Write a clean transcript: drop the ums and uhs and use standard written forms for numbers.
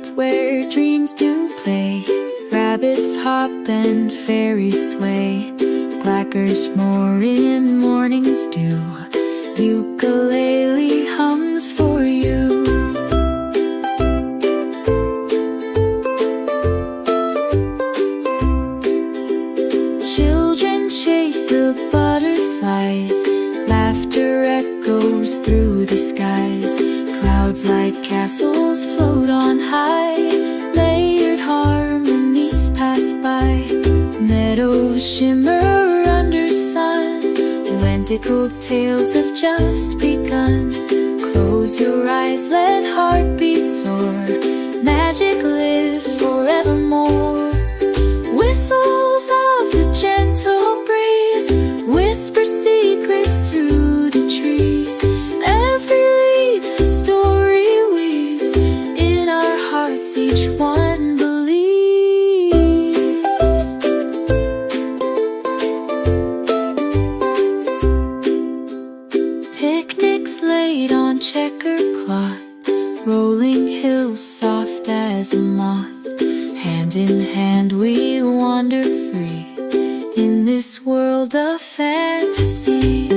fields where dreams do play. Rabbits hop and fairies sway. Clackers more in morning's dew. Ukulele hums for you. Children chase the butterflies. Laughter echoes through the skies. Clouds like castles float on high. Layered harmonies pass by. Meadows shimmer under sun. Lenticle tales have just begun. Close your eyes, let heartbeats soar. Magic lives forevermore. Whistles of the gentle breeze whisper secrets through the trees. Every leaf a story weaves. In our hearts each one believes. Picnics laid on checkered cloth. Rolling hills soft as a moth. Hand in hand we wander free in this world of fantasy.